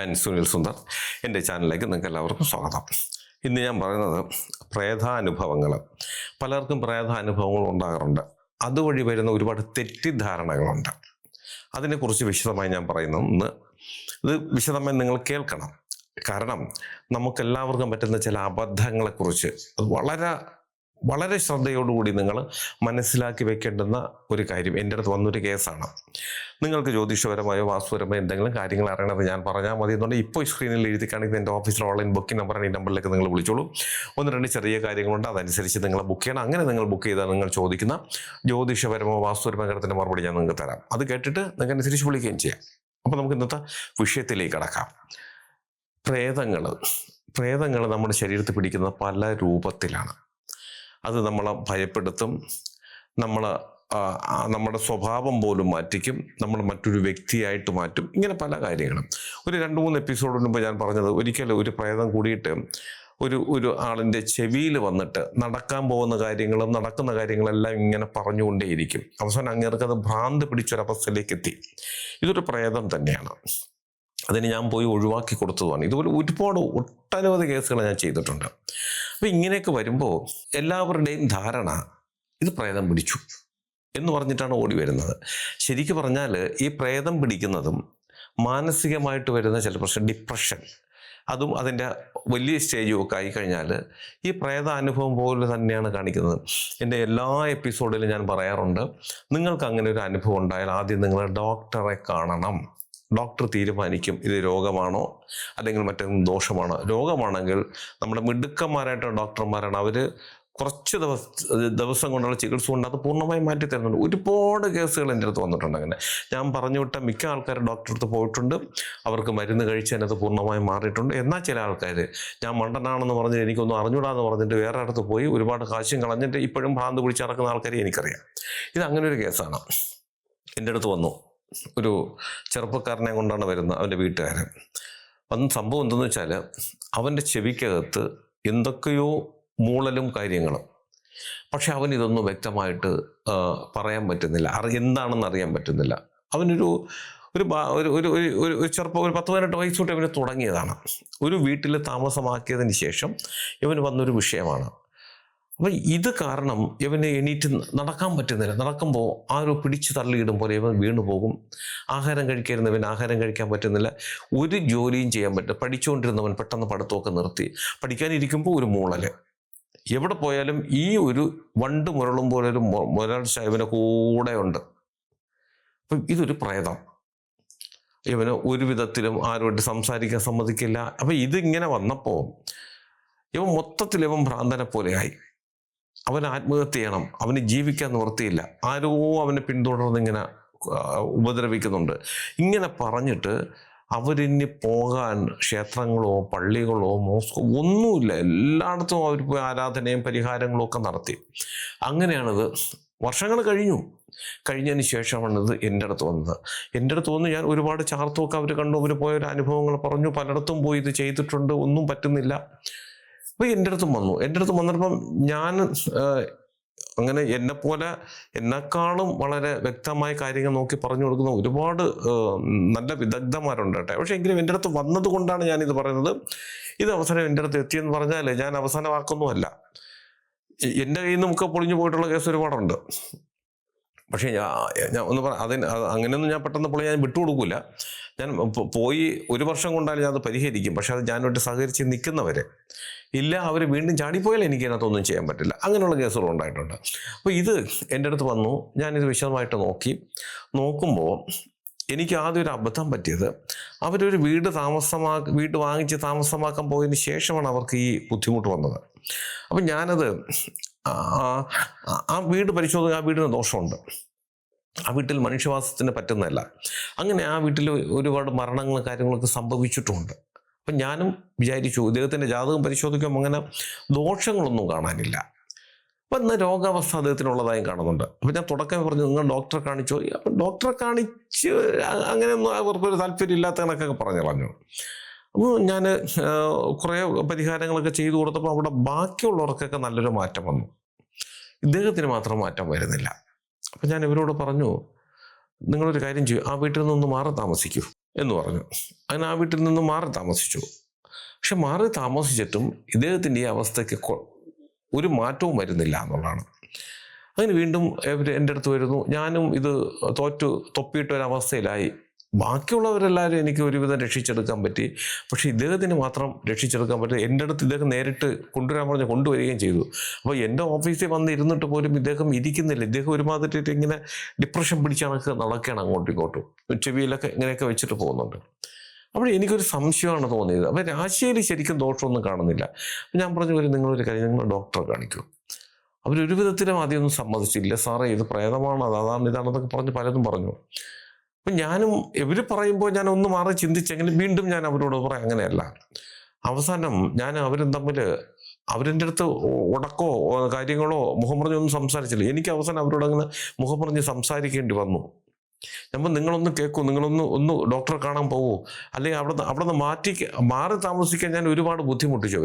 ഞാൻ സുനിൽ സുന്ദർ. എൻ്റെ ചാനലിലേക്ക് നിങ്ങൾക്ക് എല്ലാവർക്കും സ്വാഗതം. ഇന്ന് ഞാൻ പറയുന്നത് പ്രേതാനുഭവങ്ങൾ. പലർക്കും പ്രേതാനുഭവങ്ങൾ ഉണ്ടാകാറുണ്ട്. അതുവഴി വരുന്ന ഒരുപാട് തെറ്റിദ്ധാരണകളുണ്ട്. അതിനെക്കുറിച്ച് വിശദമായി ഞാൻ പറയുന്നു. ഇത് വിശദമായി നിങ്ങൾ കേൾക്കണം. കാരണം നമുക്കെല്ലാവർക്കും പറ്റുന്ന ചില അബദ്ധങ്ങളെക്കുറിച്ച് വളരെ വളരെ ശ്രദ്ധയോടുകൂടി നിങ്ങൾ മനസ്സിലാക്കി വെക്കേണ്ടുന്ന ഒരു കാര്യം. എൻ്റെ അടുത്ത് വന്നൊരു കേസാണ്. നിങ്ങൾക്ക് ജ്യോതിഷപരമായോ വാസ്തുപരമായോ എന്തെങ്കിലും കാര്യങ്ങൾ അറിയണത് ഞാൻ പറഞ്ഞാൽ മതി എന്നുണ്ടെങ്കിൽ ഇപ്പോൾ സ്ക്രീനിൽ എഴുതി കാണിക്കുന്ന എൻ്റെ ഓഫീസിലെ ഓൺലൈൻ ബുക്കിംഗ് നമ്പറാണ്. ഈ നമ്പറിലേക്ക് നിങ്ങൾ വിളിച്ചോളൂ. 1-2 ചെറിയ കാര്യങ്ങളുണ്ട്, അതനുസരിച്ച് നിങ്ങൾ ബുക്ക് ചെയ്യണം. അങ്ങനെ നിങ്ങൾ ബുക്ക് ചെയ്താൽ നിങ്ങൾ ചോദിക്കുന്ന ജ്യോതിഷപരമോ വാസ്തുപരമോ കാര്യത്തിൻ്റെ മറുപടി ഞാൻ നിങ്ങൾക്ക് തരാം. അത് കേട്ടിട്ട് നിങ്ങൾക്ക് അനുസരിച്ച് വിളിക്കുകയും ചെയ്യാം. അപ്പോൾ നമുക്ക് ഇന്നത്തെ വിഷയത്തിലേക്ക് കടക്കാം. പ്രേതങ്ങൾ നമ്മുടെ ശരീരത്തിൽ പിടിക്കുന്നത് പല രൂപത്തിലാണ്. അത് നമ്മളെ ഭയപ്പെടുത്തും, നമ്മുടെ സ്വഭാവം പോലും മാറ്റിക്കും, നമ്മൾ മറ്റൊരു വ്യക്തിയായിട്ട് മാറ്റും. ഇങ്ങനെ പല കാര്യങ്ങളും. ഒരു 2-3 എപ്പിസോഡ് മുമ്പ് ഞാൻ പറഞ്ഞത്, ഒരിക്കലും ഒരു പ്രേതം കൂടിയിട്ട് ഒരു ആളിൻ്റെ ചെവിയിൽ വന്നിട്ട് നടക്കാൻ പോകുന്ന കാര്യങ്ങളും നടക്കുന്ന കാര്യങ്ങളെല്ലാം ഇങ്ങനെ പറഞ്ഞുകൊണ്ടേയിരിക്കും. അവസാനം അങ്ങേർക്ക് അത് ഭ്രാന്ത് പിടിച്ചൊരവസ്ഥയിലേക്ക് എത്തി. ഇതൊരു പ്രേതം തന്നെയാണ്. അതിന് ഞാൻ പോയി ഒഴിവാക്കി കൊടുത്തതാണ്. ഇതുപോലെ ഒരുപാട് ഒട്ടനവധി കേസുകൾ ഞാൻ ചെയ്തിട്ടുണ്ട്. അപ്പോൾ ഇങ്ങനെയൊക്കെ വരുമ്പോൾ എല്ലാവരുടെയും ധാരണ ഇത് പ്രേതം പിടിച്ചു എന്ന് പറഞ്ഞിട്ടാണ് ഓടി വരുന്നത്. ശരിക്കും പറഞ്ഞാൽ ഈ പ്രേതം പിടിക്കുന്നതും മാനസികമായിട്ട് വരുന്ന ചില പ്രശ്നം, ഡിപ്രഷൻ, അതും അതിൻ്റെ വലിയ സ്റ്റേജും ഒക്കെ ആയിക്കഴിഞ്ഞാൽ ഈ പ്രേതാനുഭവം പോലെ തന്നെയാണ് കാണിക്കുന്നത്. എൻ്റെ എല്ലാ എപ്പിസോഡിലും ഞാൻ പറയാറുണ്ട്, നിങ്ങൾക്ക് അങ്ങനെ ഒരു അനുഭവം ഉണ്ടായാൽ ആദ്യം നിങ്ങൾ ഡോക്ടറെ കാണണം. ഡോക്ടർ തീരുമാനിക്കും ഇത് രോഗമാണോ അല്ലെങ്കിൽ മറ്റൊന്നും ദോഷമാണോ. രോഗമാണെങ്കിൽ നമ്മുടെ മിടുക്കന്മാരായിട്ടുള്ള ഡോക്ടർമാരാണ്. അവർ കുറച്ച് ദിവസം കൊണ്ടുള്ള ചികിത്സ കൊണ്ട് അത് പൂർണ്ണമായി മാറ്റി തരുന്നുണ്ട്. ഒരുപാട് കേസുകൾ എൻ്റെ അടുത്ത് വന്നിട്ടുണ്ട്. അങ്ങനെ ഞാൻ പറഞ്ഞു വിട്ട മിക്ക ആൾക്കാർ ഡോക്ടറെ അടുത്ത് പോയിട്ടുണ്ട്. അവർക്ക് മരുന്ന് കഴിച്ചതിനകത്ത് പൂർണ്ണമായി മാറിയിട്ടുണ്ട്. എന്നാൽ ചില ആൾക്കാർ ഞാൻ മണ്ടനാണെന്ന് പറഞ്ഞ് എനിക്കൊന്നും അറിഞ്ഞൂടാന്ന് പറഞ്ഞിട്ട് വേറെ അടുത്ത് പോയി ഒരുപാട് കാശും കളഞ്ഞിട്ട് ഇപ്പോഴും ഭ്രാന്ത് പിടിച്ച് നടക്കുന്ന ആൾക്കാരെ എനിക്കറിയാം. ഇത് അങ്ങനെ ഒരു കേസാണ്. എൻ്റെ അടുത്ത് വന്നു ഒരു ചെറുപ്പക്കാരനെ കൊണ്ടാണ് വരുന്നത്. അവൻ്റെ വീട്ടുകാരൻ വന്ന് സംഭവം എന്തെന്ന് വെച്ചാൽ, അവൻ്റെ ചെവിക്കകത്ത് എന്തൊക്കെയോ മൂളലും കാര്യങ്ങളും. പക്ഷെ അവൻ ഇതൊന്നും വ്യക്തമായിട്ട് പറയാൻ പറ്റുന്നില്ല, എന്താണെന്ന് അറിയാൻ പറ്റുന്നില്ല. അവനൊരു ചെറുപ്പം, ഒരു 10-18 വയസ്സ് തൊട്ട് അവന് തുടങ്ങിയതാണ്. ഒരു വീട്ടിൽ താമസമാക്കിയതിന് ശേഷം ഇവന് വന്നൊരു വിഷയമാണ്. അപ്പം ഇത് കാരണം ഇവന് എണീറ്റ് നടക്കാൻ പറ്റുന്നില്ല. നടക്കുമ്പോൾ ആരോ പിടിച്ച് തള്ളിയിടും പോലെ ഇവൻ വീണു പോകും. ആഹാരം കഴിക്കാതിരുന്നവൻ ആഹാരം കഴിക്കാൻ പറ്റുന്നില്ല. ഒരു ജോലിയും ചെയ്യാൻ പറ്റില്ല. പഠിച്ചുകൊണ്ടിരുന്നവൻ പെട്ടെന്ന് പഠിത്തമൊക്കെ നിർത്തി. പഠിക്കാനിരിക്കുമ്പോൾ ഒരു മൂളല്. എവിടെ പോയാലും ഈ ഒരു വണ്ട് മുരളും പോലെ ഒരു മുരൾച്ച ഇവന് കൂടെ ഉണ്ട്. അപ്പം ഇതൊരു പ്രേതം. ഇവന് ഒരു വിധത്തിലും ആരോട്ട് സംസാരിക്കാൻ സമ്മതിക്കില്ല. അപ്പം ഇതിങ്ങനെ വന്നപ്പോൾ ഇവൻ മൊത്തത്തിൽ ഇവൻ ഭ്രാന്തനെ പോലെയായി. അവന് ആത്മഹത്യ ചെയ്യണം, അവന് ജീവിക്കാൻ നിവൃത്തിയില്ല, ആരോ അവനെ പിന്തുടർന്ന് ഇങ്ങനെ ഉപദ്രവിക്കുന്നുണ്ട്. ഇങ്ങനെ പറഞ്ഞിട്ട് അവരിനി പോകാൻ ക്ഷേത്രങ്ങളോ പള്ളികളോ മോസ്കോ ഒന്നുമില്ല. എല്ലായിടത്തും അവർ പോയി ആരാധനയും പരിഹാരങ്ങളും ഒക്കെ നടത്തി. അങ്ങനെയാണിത്. വർഷങ്ങൾ കഴിഞ്ഞതിന് ശേഷമാണിത് എൻ്റെ അടുത്ത് വന്നത്. എൻ്റെ അടുത്ത് വന്ന് ഞാൻ ഒരുപാട് ചാർത്തുമൊക്കെ അവർ കണ്ടു. അവർ പോയൊരു അനുഭവങ്ങൾ പറഞ്ഞു. പലയിടത്തും പോയി ഇത് ചെയ്തിട്ടുണ്ട്, ഒന്നും പറ്റുന്നില്ല. അപ്പോൾ എൻ്റെ അടുത്തും വന്നപ്പം ഞാൻ അങ്ങനെ എന്നെക്കാളും വളരെ വ്യക്തമായ കാര്യങ്ങൾ നോക്കി പറഞ്ഞു കൊടുക്കുന്ന ഒരുപാട് നല്ല വിദഗ്ധന്മാരുണ്ട് കേട്ടോ. പക്ഷേ എങ്കിലും എൻ്റെ അടുത്ത് വന്നത് കൊണ്ടാണ് ഞാനിത് പറയുന്നത്. ഇത് അവസാനം എൻ്റെ അടുത്ത് എത്തിയെന്ന് പറഞ്ഞാൽ ഞാൻ അവസാനമാക്കൊന്നുമല്ല. എൻ്റെ കയ്യിൽ നിന്നൊക്കെ പൊളിഞ്ഞു പോയിട്ടുള്ള കേസ് ഒരുപാടുണ്ട്. പക്ഷേ ഞാൻ ഒന്ന് അങ്ങനെയൊന്നും ഞാൻ പെട്ടെന്ന് പൊളി ഞാൻ വിട്ടുകൊടുക്കില്ല. ഞാൻ പോയി 1 വർഷം കൊണ്ടാലും ഞാൻ അത് പരിഹരിക്കും. പക്ഷെ അത് ഞാനോട്ട് സഹകരിച്ച് നിൽക്കുന്നവരെ ഇല്ല, അവർ വീണ്ടും ചാടിപ്പോയാൽ എനിക്ക് അതിനകത്തൊന്നും ചെയ്യാൻ പറ്റില്ല. അങ്ങനെയുള്ള കേസുകൾ ഉണ്ടായിട്ടുണ്ട്. അപ്പോൾ ഇത് എൻ്റെ അടുത്ത് വന്നു. ഞാനിത് വിശദമായിട്ട് നോക്കുമ്പോൾ എനിക്ക് ആദ്യം ഒരു അബദ്ധം പറ്റിയത്, അവരൊരു വീട് വാങ്ങിച്ച് താമസമാക്കാൻ പോയതിന് ശേഷമാണ് അവർക്ക് ഈ ബുദ്ധിമുട്ട് വന്നത്. അപ്പം ഞാനത് ആ വീട് പരിശോധിക്കുക, ആ വീടിന് ദോഷമുണ്ട്, ആ വീട്ടിൽ മനുഷ്യവാസത്തിന് പറ്റുന്നതല്ല. അങ്ങനെ ആ വീട്ടിൽ ഒരുപാട് മരണങ്ങളും കാര്യങ്ങളൊക്കെ സംഭവിച്ചിട്ടുമുണ്ട്. അപ്പം ഞാനും വിചാരിച്ചു ഇദ്ദേഹത്തിൻ്റെ ജാതകം പരിശോധിക്കുമ്പോൾ അങ്ങനെ ദോഷങ്ങളൊന്നും കാണാനില്ല. അപ്പം എന്നാൽ രോഗാവസ്ഥ അദ്ദേഹത്തിനുള്ളതായും കാണുന്നുണ്ട്. അപ്പം ഞാൻ തുടക്കം പറഞ്ഞു നിങ്ങൾ ഡോക്ടറെ കാണിച്ചോ. അപ്പം ഡോക്ടറെ കാണിച്ച് അങ്ങനെയൊന്നും അവർക്കൊരു താല്പര്യം ഇല്ലാത്ത കണക്കൊക്കെ പറഞ്ഞു. അപ്പോൾ ഞാൻ കുറേ പരിഹാരങ്ങളൊക്കെ ചെയ്തു കൊടുത്തപ്പോൾ അവിടെ ബാക്കിയുള്ളവർക്കൊക്കെ നല്ലൊരു മാറ്റം വന്നു. ഇദ്ദേഹത്തിന് മാത്രം മാറ്റം വരുന്നില്ല. അപ്പം ഞാൻ ഇവരോട് പറഞ്ഞു നിങ്ങളൊരു കാര്യം ചെയ്യൂ, ആ വീട്ടിൽ നിന്നൊന്ന് മാറി താമസിക്കൂ. എന്ന് പറഞ്ഞു. അങ്ങനെ ആ വീട്ടിൽ നിന്ന് മാറി താമസിച്ചു. പക്ഷെ മാറി താമസിച്ചിട്ടും ഇദ്ദേഹത്തിൻ്റെ ഈ അവസ്ഥയ്ക്ക് ഒരു മാറ്റവും വരുന്നില്ല എന്നുള്ളതാണ്. അങ്ങനെ വീണ്ടും ഇവർ എൻ്റെ അടുത്ത് വരുന്നു. ഞാനും ഇത് തൊപ്പിയിട്ട ഒരവസ്ഥയിലായി. ബാക്കിയുള്ളവരെല്ലാവരും എനിക്ക് ഒരുവിധം രക്ഷിച്ചെടുക്കാൻ പറ്റി, പക്ഷേ ഇദ്ദേഹത്തിന് മാത്രം രക്ഷിച്ചെടുക്കാൻ പറ്റി. എൻ്റെ അടുത്ത് ഇദ്ദേഹം നേരിട്ട് കൊണ്ടുവരാൻ പറഞ്ഞ് കൊണ്ടുവരികയും ചെയ്തു. അപ്പോൾ എൻ്റെ ഓഫീസിൽ വന്ന് ഇരുന്നിട്ട് പോലും ഇദ്ദേഹം ഇരിക്കുന്നില്ല. ഇദ്ദേഹം ഒരുമാതിരി ഇങ്ങനെ ഡിപ്രഷൻ പിടിച്ച കണക്ക് നടക്കുകയാണ് അങ്ങോട്ടും ഇങ്ങോട്ടും, ചെവിയിലൊക്കെ ഇങ്ങനെയൊക്കെ വെച്ചിട്ട് പോകുന്നുണ്ട്. അപ്പോൾ എനിക്കൊരു സംശയമാണ് തോന്നിയത്. അപ്പോൾ രാശിയിൽ ശരിക്കും ദോഷമൊന്നും കാണുന്നില്ല. ഞാൻ പറഞ്ഞു, നിങ്ങളൊരു കാര്യം, നിങ്ങൾ ഡോക്ടറെ കാണിക്കൂ. അവരൊരു വിധത്തിലും ആദ്യമൊന്നും സമ്മതിച്ചില്ല. സാറേ ഇത് പ്രേതമാണ്, അതാണ് ഇതാണെന്നൊക്കെ പറഞ്ഞ് പലതും പറഞ്ഞു. അപ്പം ഞാനും ഇവർ പറയുമ്പോൾ ഞാൻ ഒന്ന് മാറി ചിന്തിച്ചെങ്കിലും വീണ്ടും ഞാൻ അവരോട് പറയാം അങ്ങനെയല്ല. അവസാനം ഞാൻ അവരും തമ്മിൽ അവരെൻ്റെ അടുത്ത് ഉടക്കോ കാര്യങ്ങളോ മുഖം പറഞ്ഞൊന്നും സംസാരിച്ചില്ല. എനിക്ക് അവസാനം അവരോട് അങ്ങനെ മുഖം പറഞ്ഞ് സംസാരിക്കേണ്ടി വന്നു. നമ്മൾ നിങ്ങളൊന്ന് കേൾക്കൂ, ഒന്ന് ഡോക്ടറെ കാണാൻ പോകൂ, അല്ലെങ്കിൽ അവിടെ നിന്ന് മാറി താമസിക്കാൻ ഞാൻ ഒരുപാട് ബുദ്ധിമുട്ടിച്ചു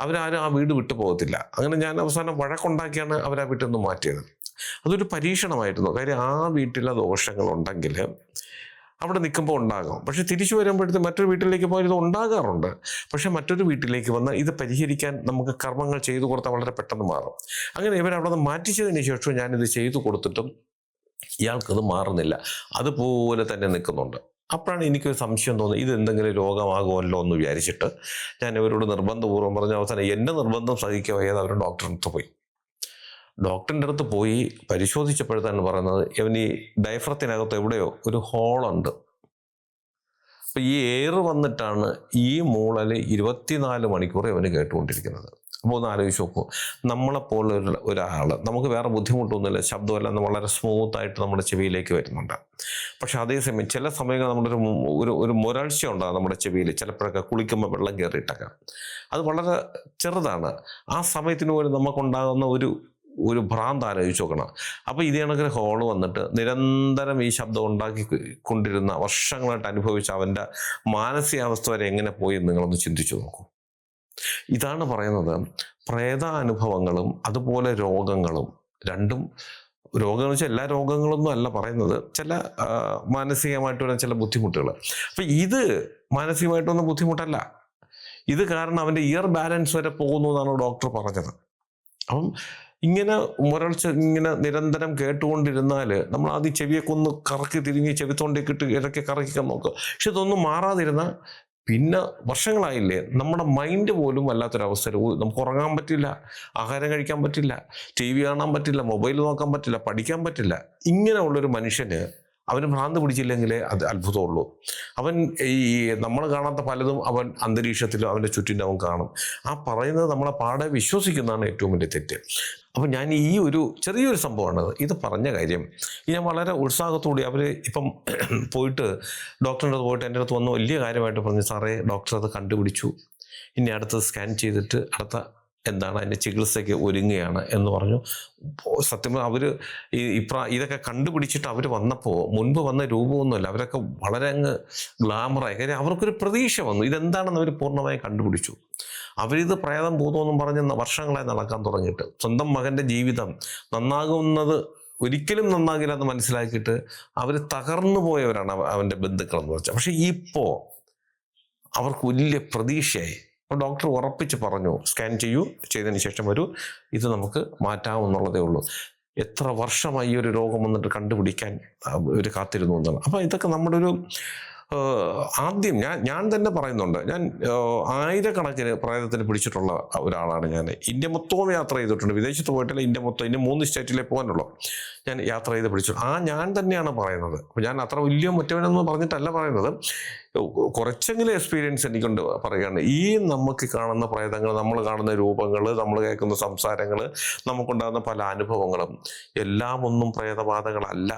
അവരാരും ആ വീട് വിട്ടു പോകത്തില്ല. അങ്ങനെ ഞാൻ അവസാനം വഴക്കുണ്ടാക്കിയാണ് അവരാ വീട്ടിൽ നിന്ന് മാറ്റിയത്. അതൊരു പരീക്ഷണമായിരുന്നു. കാര്യം ആ വീട്ടിലെ ദോഷങ്ങളുണ്ടെങ്കിൽ അവിടെ നിൽക്കുമ്പോൾ ഉണ്ടാകും. പക്ഷെ തിരിച്ചു വരുമ്പോഴത്തേക്ക് മറ്റൊരു വീട്ടിലേക്ക് പോയാൽ ഇത് ഉണ്ടാകാറുണ്ട്. പക്ഷെ മറ്റൊരു വീട്ടിലേക്ക് വന്ന് ഇത് പരിഹരിക്കാൻ നമുക്ക് കർമ്മങ്ങൾ ചെയ്തു കൊടുത്താൽ വളരെ പെട്ടെന്ന് മാറും. അങ്ങനെ ഇവരവിടെ നിന്ന് മാറ്റിച്ചതിന് ശേഷം ഞാനിത് ചെയ്തു കൊടുത്തിട്ടും ഇയാൾക്കത് മാറുന്നില്ല, അതുപോലെ തന്നെ നിൽക്കുന്നുണ്ട്. അപ്പോഴാണ് എനിക്കൊരു സംശയം തോന്നുന്നത്, ഇതെന്തെങ്കിലും രോഗമാകുമല്ലോ എന്ന് വിചാരിച്ചിട്ട് ഞാൻ ഇവരോട് നിർബന്ധപൂർവ്വം പറഞ്ഞ അവസാനം എൻ്റെ നിർബന്ധം സഹിക്കുക വയ്യാതെ അവർ ഡോക്ടറിൻ്റെ അടുത്ത് പോയി പരിശോധിച്ചപ്പോഴത്താണ് പറയുന്നത്, ഇവൻ ഈ ഡയഫ്രത്തിനകത്ത് എവിടെയോ ഒരു ഹോളുണ്ട്. അപ്പം ഈ എയർ വന്നിട്ടാണ് ഈ മൂളൽ 24 മണിക്കൂർ ഇവന് കേട്ടുകൊണ്ടിരിക്കുന്നത്. അപ്പോൾ ഒന്ന് ആലോചിച്ച് നോക്കൂ, നമ്മളെപ്പോലെ ഒരാൾ, നമുക്ക് വേറെ ബുദ്ധിമുട്ടൊന്നുമില്ല, ശബ്ദമെല്ലാം വളരെ സ്മൂത്തായിട്ട് നമ്മുടെ ചെവിയിലേക്ക് വരുന്നുണ്ട്. പക്ഷെ അതേസമയം ചില സമയങ്ങൾ നമ്മുടെ ഒരു മുരൾച്ച ഉണ്ടാകും നമ്മുടെ ചെവിയിൽ, ചിലപ്പോഴൊക്കെ കുളിക്കുമ്പോൾ വെള്ളം കയറിയിട്ടൊക്കെ. അത് വളരെ ചെറുതാണ്. ആ സമയത്തിന് പോലും നമുക്കുണ്ടാകുന്ന ഒരു ഭ്രാന്ത് ആലോചിച്ച് നോക്കണം. അപ്പോൾ ഇതേ കണക്കിന് ഹോള് വന്നിട്ട് നിരന്തരം ഈ ശബ്ദം ഉണ്ടാക്കിക്കൊണ്ടിരുന്ന വർഷങ്ങളായിട്ട് അനുഭവിച്ച അവൻ്റെ മാനസികാവസ്ഥ വരെ എങ്ങനെ പോയി നിങ്ങളൊന്ന് ചിന്തിച്ചു നോക്കൂ. ഇതാണ് പറയുന്നത്, പ്രേതാനുഭവങ്ങളും അതുപോലെ രോഗങ്ങളും രണ്ടും. രോഗങ്ങൾ വെച്ചാൽ എല്ലാ രോഗങ്ങളൊന്നും അല്ല പറയുന്നത്, ചില മാനസികമായിട്ട് വരുന്ന ചില ബുദ്ധിമുട്ടുകൾ. അപ്പം ഇത് മാനസികമായിട്ടൊന്നും ബുദ്ധിമുട്ടല്ല. ഇത് കാരണം അവൻ്റെ ഇയർ ബാലൻസ് വരെ പോകുന്നു എന്നാണ് ഡോക്ടർ പറഞ്ഞത്. അപ്പം ഇങ്ങനെ മുരൾച്ച ഇങ്ങനെ നിരന്തരം കേട്ടുകൊണ്ടിരുന്നാൽ നമ്മൾ ആദ്യം ചെവിയൊക്കെ ഒന്ന് കറക്കി തിരിഞ്ഞ് ചെവിത്തോണ്ടേക്ക് ഇട്ട് ഇടയ്ക്ക് കറക്കിക്കാൻ നോക്കുക. പക്ഷെ ഇതൊന്നും മാറാതിരുന്നാൽ പിന്നെ വർഷങ്ങളായില്ലേ നമ്മുടെ മൈൻഡ് പോലും വല്ലാത്തൊരവസ്ഥ. നമുക്ക് ഉറങ്ങാൻ പറ്റില്ല, ആഹാരം കഴിക്കാൻ പറ്റില്ല, TV കാണാൻ പറ്റില്ല, മൊബൈൽ നോക്കാൻ പറ്റില്ല, പഠിക്കാൻ പറ്റില്ല. ഇങ്ങനെയുള്ളൊരു മനുഷ്യന് അവന് ഭ്രാന്ത് പിടിച്ചില്ലെങ്കിലേ അത് അത്ഭുതമുള്ളൂ. അവൻ ഈ നമ്മൾ കാണാത്ത പലതും അവൻ അന്തരീക്ഷത്തിലും അവൻ്റെ ചുറ്റിനും അവൻ കാണും. ആ പറയുന്നത് നമ്മളെ പാടെ വിശ്വസിക്കുന്നതാണ് ഏറ്റവും വലിയ തെറ്റ്. അപ്പം ഞാൻ ഈ ഒരു ചെറിയൊരു സംഭവമാണ് ഇത് പറഞ്ഞ കാര്യം. ഞാൻ വളരെ ഉത്സാഹത്തോടെ അവർ ഇപ്പം പോയിട്ട് ഡോക്ടറിൻ്റെ അടുത്ത് പോയിട്ട് എൻ്റെ അടുത്ത് വന്ന് വലിയ കാര്യമായിട്ട് പറഞ്ഞു, സാറേ ഡോക്ടർ അത് കണ്ടുപിടിച്ചു, ഇനി അടുത്തത് സ്കാൻ ചെയ്തിട്ട് അടുത്ത എന്താണ് അതിൻ്റെ ചികിത്സയ്ക്ക് ഒരുങ്ങുകയാണ് എന്ന് പറഞ്ഞു. സത്യം അവർ ഇതൊക്കെ കണ്ടുപിടിച്ചിട്ട് അവർ വന്നപ്പോൾ മുൻപ് വന്ന രൂപമൊന്നുമല്ല, അവരൊക്കെ വളരെ അങ്ങ് ഗ്ലാമറായി. കാര്യം അവർക്കൊരു പ്രതീക്ഷ വന്നു, ഇതെന്താണെന്ന് അവർ പൂർണ്ണമായും കണ്ടുപിടിച്ചു. അവരിത് പ്രേതം ഭൂതമെന്നും പറഞ്ഞ് വർഷങ്ങളായി നടക്കാൻ തുടങ്ങിയിട്ട് സ്വന്തം മകൻ്റെ ജീവിതം നന്നാകുന്നത് ഒരിക്കലും നന്നാകില്ല എന്ന് മനസ്സിലാക്കിയിട്ട് അവർ തകർന്നു പോയവരാണ് അവൻ്റെ ബന്ധുക്കളെന്ന് വെച്ചാൽ. പക്ഷെ ഇപ്പോൾ അവർക്ക് വലിയ പ്രതീക്ഷയായി. അപ്പോൾ ഡോക്ടർ ഉറപ്പിച്ച് പറഞ്ഞു, സ്കാൻ ചെയ്തതിന് ശേഷം വരൂ, ഇത് നമുക്ക് മാറ്റാമെന്നുള്ളതേ ഉള്ളൂ. എത്ര വർഷമായി ഒരു രോഗം വന്നിട്ട് കണ്ടുപിടിക്കാൻ ഒരു കാത്തിരുന്നു എന്നാണ്. അപ്പോൾ ഇതൊക്കെ നമ്മുടെ ഒരു ആദ്യം ഞാൻ തന്നെ പറയുന്നുണ്ട്, ഞാൻ ആയിരക്കണക്കിന് പ്രേതത്തിന് പിടിച്ചിട്ടുള്ള ഒരാളാണ്. ഞാൻ ഇന്ത്യ മൊത്തവും യാത്ര ചെയ്തിട്ടുണ്ട്, വിദേശത്ത് പോയിട്ടില്ല, ഇന്ത്യ 3 സ്റ്റേറ്റിലേ പോകാനുള്ളൂ ഞാൻ യാത്ര ചെയ്ത് പിടിച്ചു. ഞാൻ തന്നെയാണ് പറയുന്നത്. അപ്പോൾ ഞാൻ അത്ര വലിയ മറ്റവനെന്ന് പറഞ്ഞിട്ടല്ല പറയുന്നത്, കുറച്ചെങ്കിലും എക്സ്പീരിയൻസ് എനിക്കൊണ്ട് പറയുകയാണ്. ഈ നമുക്ക് കാണുന്ന പ്രേതങ്ങൾ, നമ്മൾ കാണുന്ന രൂപങ്ങൾ, നമ്മൾ കേൾക്കുന്ന സംസാരങ്ങൾ, നമുക്കുണ്ടാകുന്ന പല അനുഭവങ്ങളും എല്ലാം ഒന്നും പ്രേതബാധകളല്ല.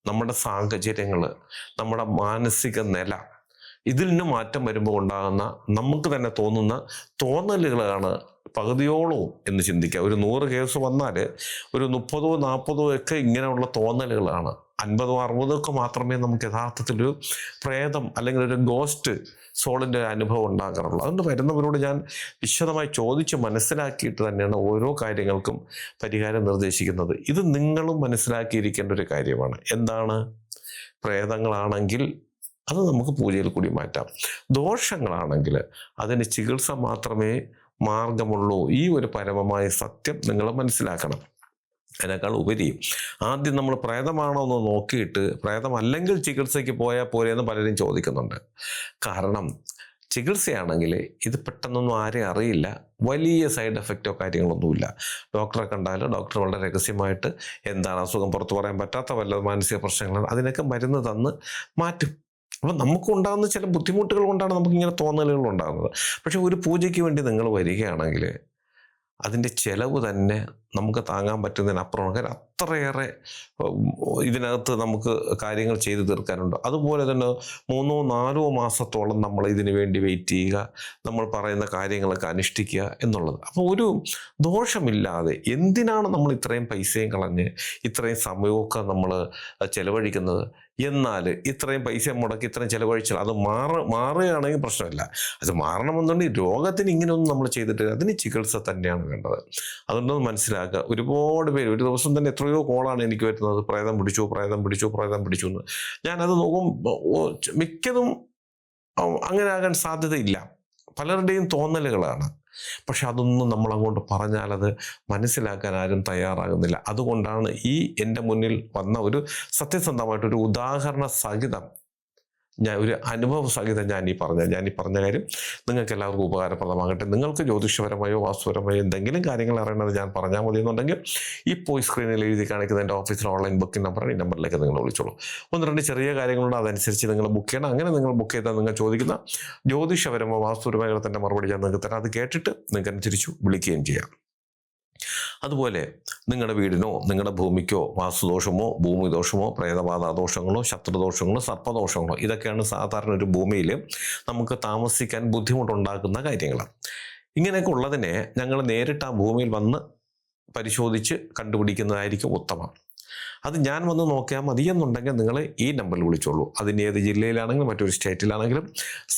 നമ്മുടെ സാഹചര്യങ്ങൾ, നമ്മുടെ മാനസിക നില, ഇതിൽ നിന്ന് മാറ്റം വരുമ്പോൾ ഉണ്ടാകുന്ന നമുക്ക് തന്നെ തോന്നുന്ന തോന്നലുകളാണ് പകുതിയോളവും എന്ന് ചിന്തിക്കുക. ഒരു 100 കേസ് വന്നാൽ ഒരു 30 40 ഒക്കെ ഇങ്ങനെയുള്ള തോന്നലുകളാണ്. 50 60 ഒക്കെ മാത്രമേ നമുക്ക് യഥാർത്ഥത്തിലൊരു പ്രേതം അല്ലെങ്കിൽ ഒരു ഗോസ്റ്റ് സോളിൻ്റെ അനുഭവം ഉണ്ടാകാറുള്ളൂ. അതുകൊണ്ട് വരുന്നവരോട് ഞാൻ വിശദമായി ചോദിച്ച് മനസ്സിലാക്കിയിട്ട് തന്നെയാണ് ഓരോ കാര്യങ്ങൾക്കും പരിഹാരം നിർദ്ദേശിക്കുന്നത്. ഇത് നിങ്ങളും മനസ്സിലാക്കിയിരിക്കേണ്ട ഒരു കാര്യമാണ്. എന്താണ്? പ്രേതങ്ങളാണെങ്കിൽ അത് നമുക്ക് പൂജയിൽ കൂടി മാറ്റാം. ദോഷങ്ങളാണെങ്കിൽ അതിന് ചികിത്സ മാത്രമേ മാർഗമുള്ളൂ. ഈ ഒരു പരമമായ സത്യം നിങ്ങൾ മനസ്സിലാക്കണം. അതിനേക്കാൾ ഉപരി ആദ്യം നമ്മൾ പ്രേതമാണോ എന്ന് നോക്കിയിട്ട് പ്രേതമല്ലെങ്കിൽ ചികിത്സയ്ക്ക് പോയാൽ പോരെയെന്ന് പലരും ചോദിക്കുന്നുണ്ട്. കാരണം ചികിത്സയാണെങ്കിൽ ഇത് പെട്ടെന്നൊന്നും ആരെയും അറിയില്ല, വലിയ സൈഡ് എഫക്റ്റോ കാര്യങ്ങളൊന്നുമില്ല. ഡോക്ടറെ കണ്ടാൽ ഡോക്ടർ വളരെ രഹസ്യമായിട്ട് എന്താണ് അസുഖം പുറത്തു പറയാൻ പറ്റാത്ത വല്ല മാനസിക പ്രശ്നങ്ങൾ അതിനൊക്കെ മരുന്ന് തന്ന് മാറ്റും. അപ്പം നമുക്കുണ്ടാകുന്ന ചില ബുദ്ധിമുട്ടുകൾ കൊണ്ടാണ് നമുക്കിങ്ങനെ തോന്നലുകൾ ഉണ്ടാകുന്നത്. പക്ഷെ ഒരു പൂജയ്ക്ക് വേണ്ടി നിങ്ങൾ വരികയാണെങ്കിൽ അതിൻ്റെ ചിലവ് തന്നെ നമുക്ക് താങ്ങാൻ പറ്റുന്നതിനപ്പുറം. കാരണം അത്രയേറെ ഇതിനകത്ത് നമുക്ക് കാര്യങ്ങൾ ചെയ്തു തീർക്കാനുണ്ട്. അതുപോലെ തന്നെ 3-4 മാസത്തോളം നമ്മൾ ഇതിനു വേണ്ടി വെയിറ്റ് ചെയ്യുക, നമ്മൾ പറയുന്ന കാര്യങ്ങളൊക്കെ അനുഷ്ഠിക്കുക എന്നുള്ളത്. അപ്പോൾ ഒരു ദോഷമില്ലാതെ എന്തിനാണ് നമ്മൾ ഇത്രയും പൈസയും കളഞ്ഞ് ഇത്രയും സമയമൊക്കെ നമ്മൾ ചിലവഴിക്കുന്നത്? എന്നാൽ ഇത്രയും പൈസ മുടക്കി ഇത്രയും ചിലവഴിച്ചാൽ അത് മാറുകയാണെങ്കിൽ പ്രശ്നമില്ല. അത് മാറണമെന്നുണ്ടെങ്കിൽ രോഗത്തിന് ഇങ്ങനെയൊന്നും നമ്മൾ ചെയ്തിട്ടില്ല, അതിന് ചികിത്സ തന്നെയാണ് വേണ്ടത്. അതുകൊണ്ടൊന്ന് മനസ്സിലാക്കുക. ഒരുപാട് പേര് ഒരു ദിവസം തന്നെ എത്രയോ കോളാണ് എനിക്ക് വരുന്നത്, പ്രേതം പിടിച്ചു എന്ന്. ഞാനത് നോക്കും, മിക്കതും അങ്ങനെ ആകാൻ സാധ്യതയില്ല, പലരുടെയും തോന്നലുകളാണ്. പക്ഷെ അതൊന്നും നമ്മൾ അങ്ങോട്ട് പറഞ്ഞാൽ അത് മനസ്സിലാക്കാൻ ആരും തയ്യാറാകുന്നില്ല. അതുകൊണ്ടാണ് ഈ എൻ്റെ മുന്നിൽ വന്ന ഒരു സത്യസന്ധമായിട്ടൊരു ഉദാഹരണ സഹിതം ഒരു അനുഭവ സഹിതം ഞാൻ ഈ പറഞ്ഞ കാര്യം നിങ്ങൾക്ക് എല്ലാവർക്കും ഉപകാരപ്രദമാകട്ടെ. നിങ്ങൾക്ക് ജ്യോതിഷപരമായോ വാസ്തുപരമായോ എന്തെങ്കിലും കാര്യങ്ങൾ അറിയണത് ഞാൻ പറഞ്ഞാൽ മതി എന്നുണ്ടെങ്കിൽ ഇപ്പോൾ ഈ സ്ക്രീനിൽ എഴുതി കാണിക്കുന്ന എൻ്റെ ഓഫീസിലെ ഓൺലൈൻ ബുക്കിംഗ് നമ്പറാണ്. ഈ നമ്പറിലേക്ക് നിങ്ങൾ വിളിച്ചോളൂ. 1-2 ചെറിയ കാര്യങ്ങളുണ്ട്, അതനുസരിച്ച് നിങ്ങൾ ബുക്ക് ചെയ്യണം. അങ്ങനെ നിങ്ങൾ ബുക്ക് ചെയ്താൽ നിങ്ങൾ ചോദിക്കുന്ന ജ്യോതിഷപരമോ വാസ്തുപരമായോ തന്നെ മറുപടി ഞാൻ നിങ്ങൾക്ക് തരാം. അത് കേട്ടിട്ട് നിങ്ങൾക്ക് അനുസരിച്ച് വിളിക്കുകയും ചെയ്യാം. അതുപോലെ നിങ്ങളുടെ വീടിനോ നിങ്ങളുടെ ഭൂമിക്കോ വാസ്തുദോഷമോ ഭൂമിദോഷമോ പ്രേതബാധ ദോഷങ്ങളോ ശത്രുദോഷങ്ങളോ സർപ്പദോഷങ്ങളോ ഇതൊക്കെയാണ് സാധാരണ ഒരു ഭൂമിയിൽ നമുക്ക് താമസിക്കാൻ ബുദ്ധിമുട്ടുണ്ടാക്കുന്ന കാര്യങ്ങൾ. ഇങ്ങനെയൊക്കെ ഉള്ളതിനെ ഞങ്ങൾ നേരിട്ട് ആ ഭൂമിയിൽ വന്ന് പരിശോധിച്ച് കണ്ടുപിടിക്കുന്നതായിരിക്കും ഉത്തമം. അത് ഞാൻ വന്ന് നോക്കിയാൽ മതിയെന്നുണ്ടെങ്കിൽ നിങ്ങൾ ഈ നമ്പറിൽ വിളിച്ചോളൂ. അതിന് ഏത് ജില്ലയിലാണെങ്കിലും മറ്റൊരു സ്റ്റേറ്റിലാണെങ്കിലും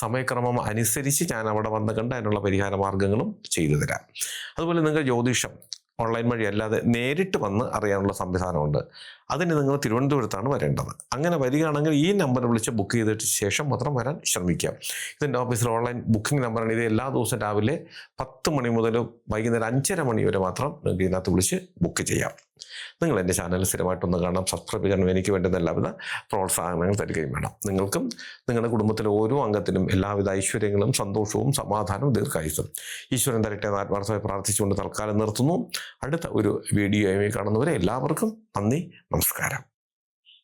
സമയക്രമം അനുസരിച്ച് ഞാൻ അവിടെ വന്ന് കണ്ട് അതിനുള്ള പരിഹാര മാർഗങ്ങളും ചെയ്തു തരാം. അതുപോലെ നിങ്ങൾ ജ്യോതിഷം ഓൺലൈൻ വഴി അല്ലാതെ നേരിട്ട് വന്ന് അറിയാനുള്ള സംവിധാനമുണ്ട്. അതിന് നിങ്ങൾ തിരുവനന്തപുരത്താണ് വരേണ്ടത്. അങ്ങനെ വരികയാണെങ്കിൽ ഈ നമ്പർ വിളിച്ച് ബുക്ക് ചെയ്തിട്ട് ശേഷം മാത്രം വരാൻ ശ്രമിക്കാം. ഇതിൻ്റെ ഓഫീസിൽ ഓൺലൈൻ ബുക്കിംഗ് നമ്പറാണ്. ഇത് എല്ലാ ദിവസവും രാവിലെ 10 മണി മുതൽ വൈകുന്നേരം 5:30 മണി വരെ മാത്രം നിങ്ങൾക്ക് ഇതിനകത്ത് വിളിച്ച് ബുക്ക് ചെയ്യാം. നിങ്ങൾ എൻ്റെ ചാനൽ സ്ഥിരമായിട്ടൊന്ന് കാണാം, സബ്സ്ക്രൈബ് ചെയ്യാനും എനിക്ക് വേണ്ടുന്ന എല്ലാവിധ പ്രോത്സാഹനങ്ങൾ തരികയും വേണം. നിങ്ങൾക്കും നിങ്ങളുടെ കുടുംബത്തിലെ ഓരോ അംഗത്തിനും എല്ലാവിധ ഐശ്വര്യങ്ങളും സന്തോഷവും സമാധാനവും ദീർഘായുസ്സും ഈശ്വരൻ തരട്ടെ എന്ന് ആത്മാർത്ഥമായി പ്രാർത്ഥിച്ചുകൊണ്ട് തൽക്കാലം നിർത്തുന്നു. അടുത്ത ഒരു വീഡിയോയുമായി കാണുന്നവരെ എല്ലാവർക്കും നന്ദി, നമസ്കാരം.